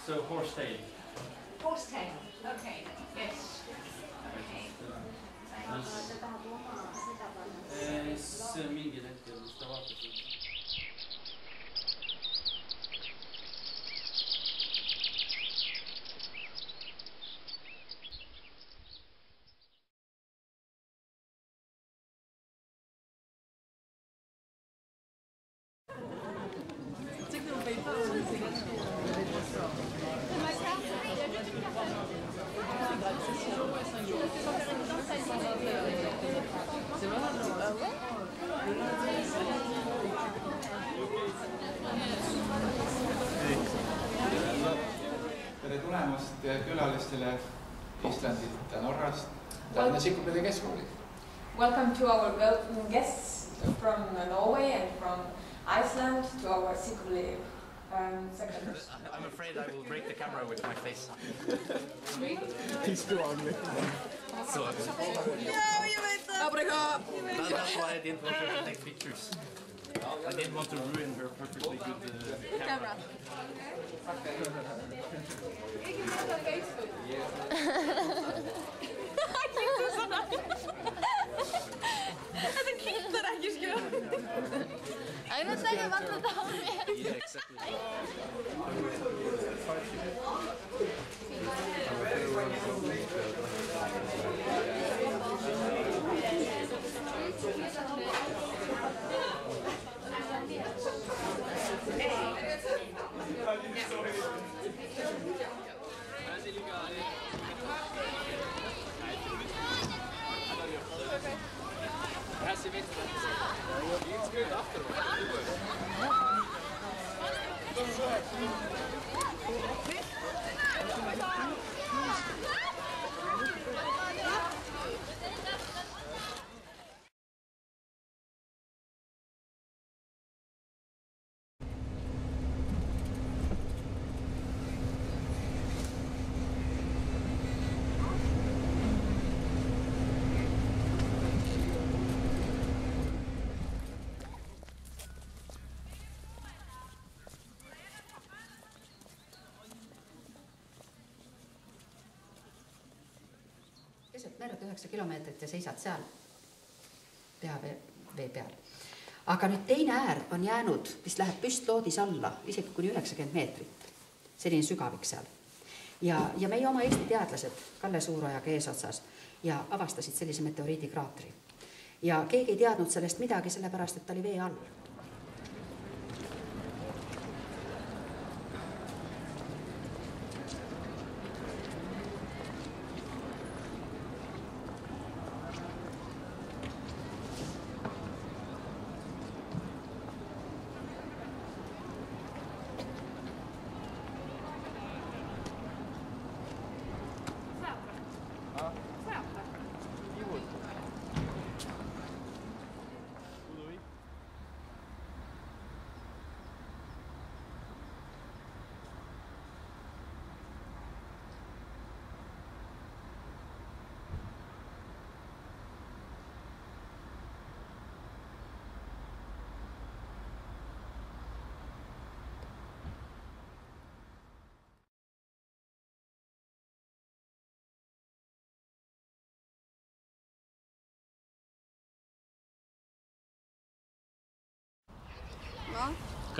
So horsetail. Horsetail. Okay. Yes. Okay. See on mingil hetkel, kus ta vaatasid. Tere tulemast külalistele Islandilt ja Norrast, Tallinna Encyclopedia Keskkooli. Welcome to our welcome guests from Norway and from Iceland to our Encyclopedia section. I'm afraid I will break the camera with my face. He's too ugly. So ugly. That's why I didn't want her to take pictures. I didn't want to ruin her perfectly good camera. Ainult nägemata tahame. Yeah, exactly. Keset merd 9 kilomeetrit ja seisad seal vee peal. Aga nüüd teine äär on jäänud, mis läheb püstloodis alla, isegi kuni 90 meetrit. Selline sügavik seal. Ja meie oma Eesti teadlased Kalle Suurojaga eesotsas ja avastasid sellise meteoriidikraatri. Ja keegi ei teadnud sellest midagi, sellepärast, et ta oli vee all.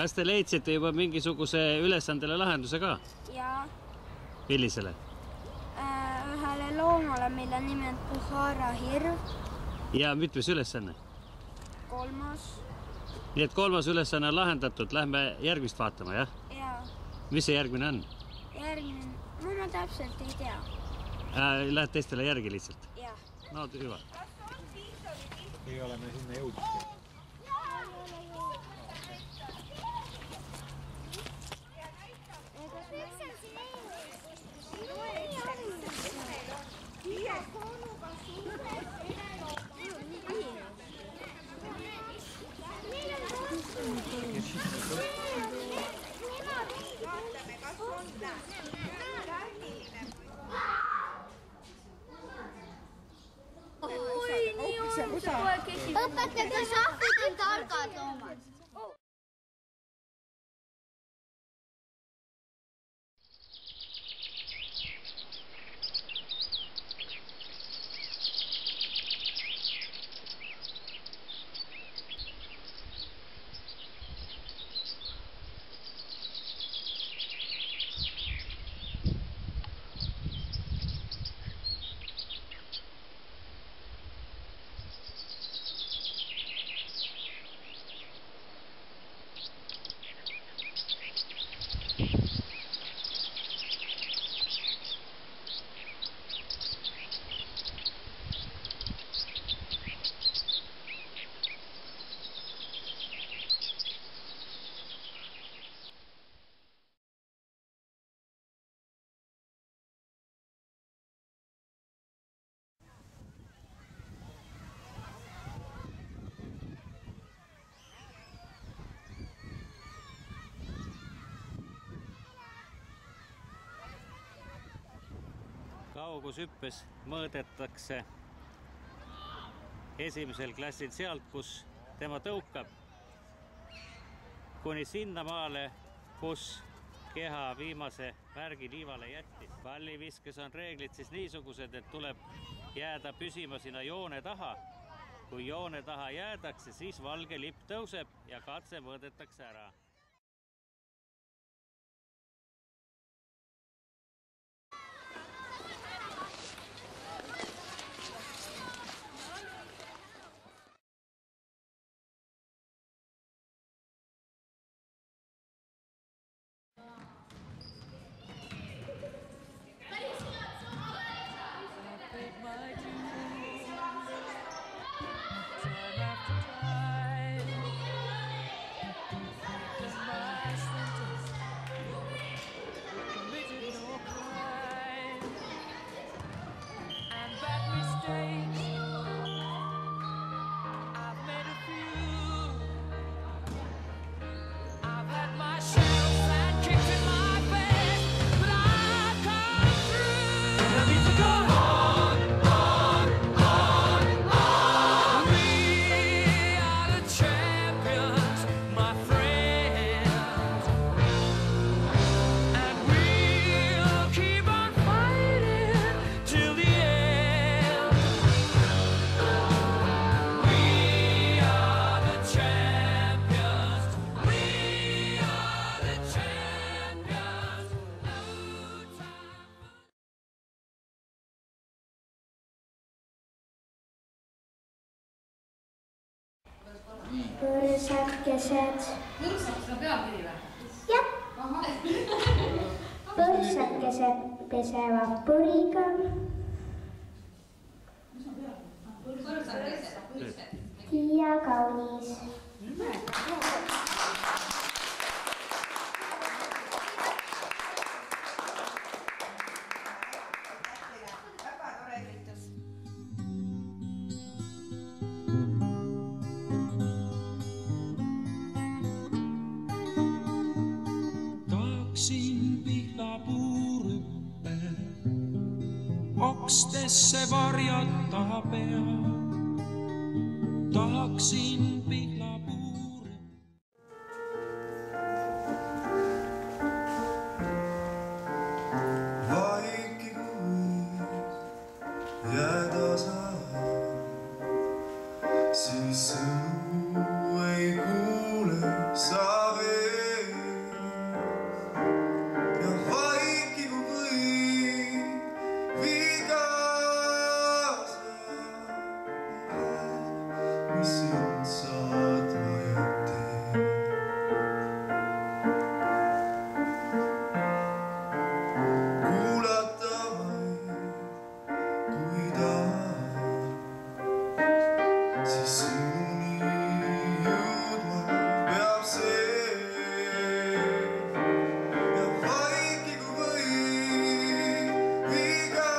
Kas te leidsite juba mingisuguse ülesandele lahenduse ka? Jaa. Millisele? Ühele loomale, mille nimi on Puhara hirv. Ja mitmes ülesanne? 3. Nii et 3. ülesanne on lahendatud. Lähme järgmist vaatama, jah? Jaa. Mis see järgmine on? Järgmine? Ma täpselt ei tea. Lähed teistele järgi lihtsalt? Jah. No, hyvä. Ei ole me sinna jõudnud. Õpetage šahvid on targad loomad. Kaugushüppes mõõdetakse esimesel klassil sealt, kus tema tõukab, kuni sinnamaale, kus keha viimase märgi liivale jättis. Palliviskes on reeglid siis niisugused, et tuleb jääda püsima sinna joone taha. Kui joone taha jäädakse, siis valge lipp tõuseb ja katse mõõdetakse ära. Põrsakesed. Põrsakesed on pealkiri või? Jah. Põrsakesed pesevad puriga. Ja kaunis. Okstesse varjata pea, tahaksin pihlapuure. Vaiki kui jääda saa, siis sõnu ei kuule sa veel. Ja vaiki kui viga sind saatma jätti. Kuulata vaid, kui tahad, siis sinuni jõudma peab see. Ja vaiki kui või viga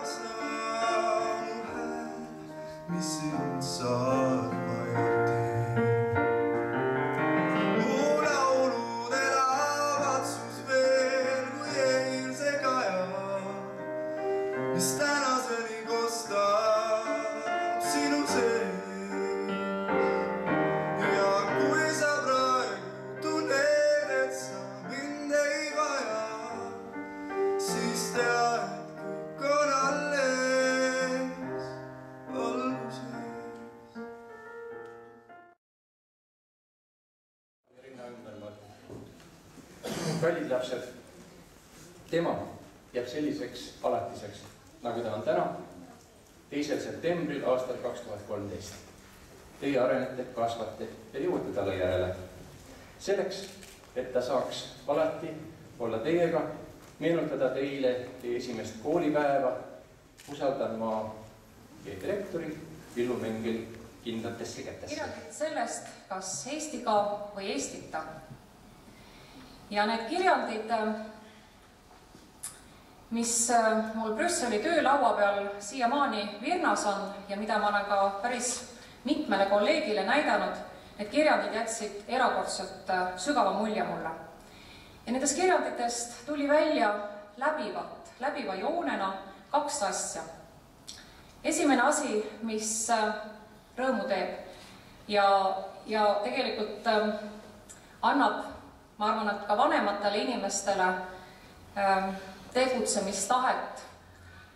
sa mu hääl, mis sind saatma jätti. Mu laulude lavatsus veel kui eilse kaja, mis tänaseni kostab sinu sees. Ja kui sa praegu tunned, et sa mind ei vaja, siis tea, et kõik on alles alguses. Kallid lapsed, tema jääb selliseks alatiseks, nagu ta on täna, 2. septembril aastal 2013. Teie arenete, kasvate ja jõuate talle järele. Selleks, et ta saaks alati olla teiega, meenutada teile teie esimest koolipäeva, usaldan ma teie direktori Villu Mengel kindlatesse kätesse. Kirjandid sellest, kas Eestiga või Eestita. Ja need kirjandid, mis mul Brüsseli töölaua peal siiamaani virnas on ja mida ma olen ka päris mitmele kolleegile näidanud, need kirjandid jätsid erakordselt sügava mulje mulle. Ja nendest kirjanditest tuli välja läbivalt läbiva joonena 2 asja. Esimene asi, mis rõõmu teeb ja tegelikult annab, ma arvan, et ka vanematele inimestele tegutsemistahet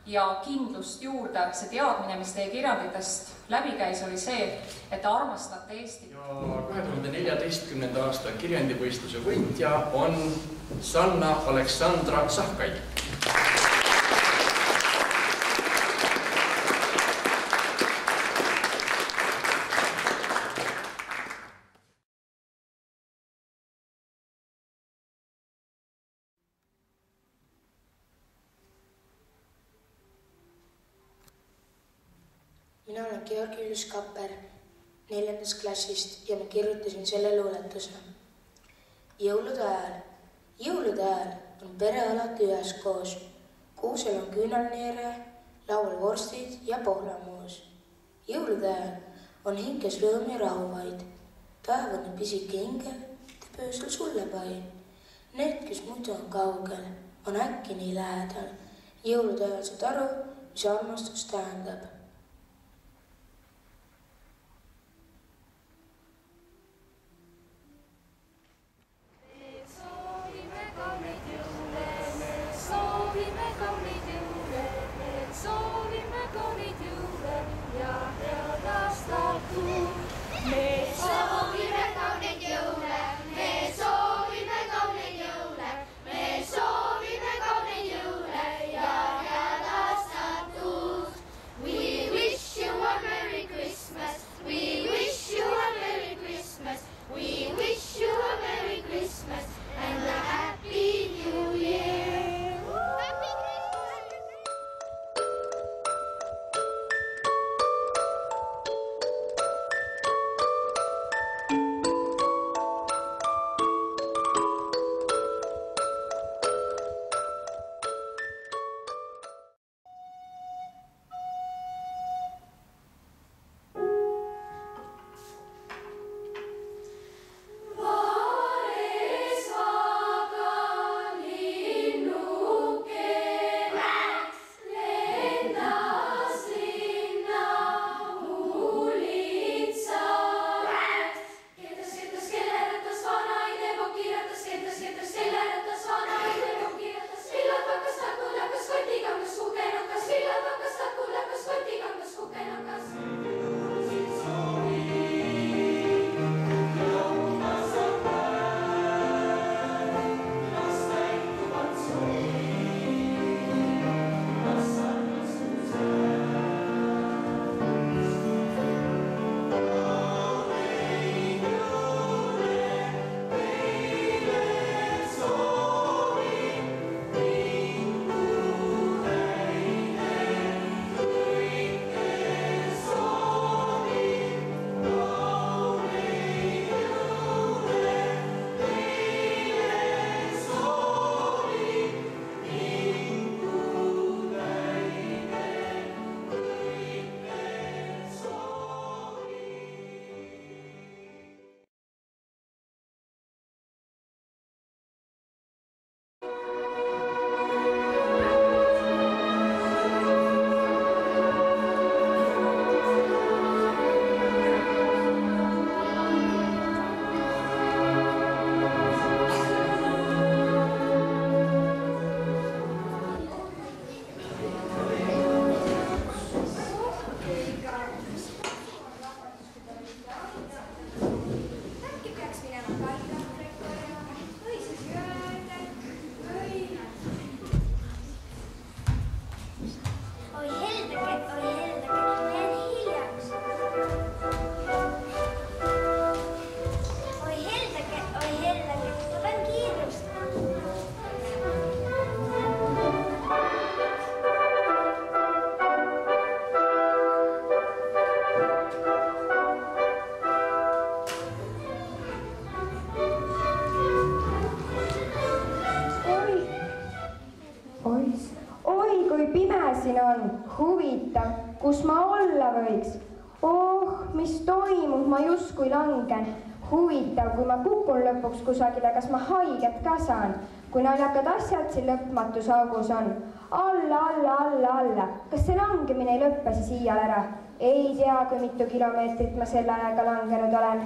ja kindlust juurde, see teadmine, mis teie kirjanditest läbi käis, oli see, et te armastate Eestit. Ja 2014. aasta kirjandivõistluse võitja on Sanna Aleksandra Sahkai. Mina olen Georgius Kapper 4. klassist ja ma kirjutasin selle luuletuse. Jõulude ajal on pere alati üheskoos. Kuusel on küünalneere, laual vorstid ja pohlamoos. Jõulude ajal on hinges rõõm ja rahuvaid. Taevane pisike ingel teeb öösel sulle pai. Need, kes muidu on kaugel, on äkki nii lähedal. Jõulude ajal saad aru, mis armastus tähendab. siin on? Huvitav, kus ma olla võiks? Oh, mis toimub, ma justkui langen. Huvitav, kui ma kukun lõpuks kusagile, kas ma haiget ka saan? Kui naljakad asjad siin lõpmatus augus on. Alla. Kas see langemine ei lõppe siis iial ära? Ei tea, kui mitu kilomeetrit ma selle ajaga langenud olen.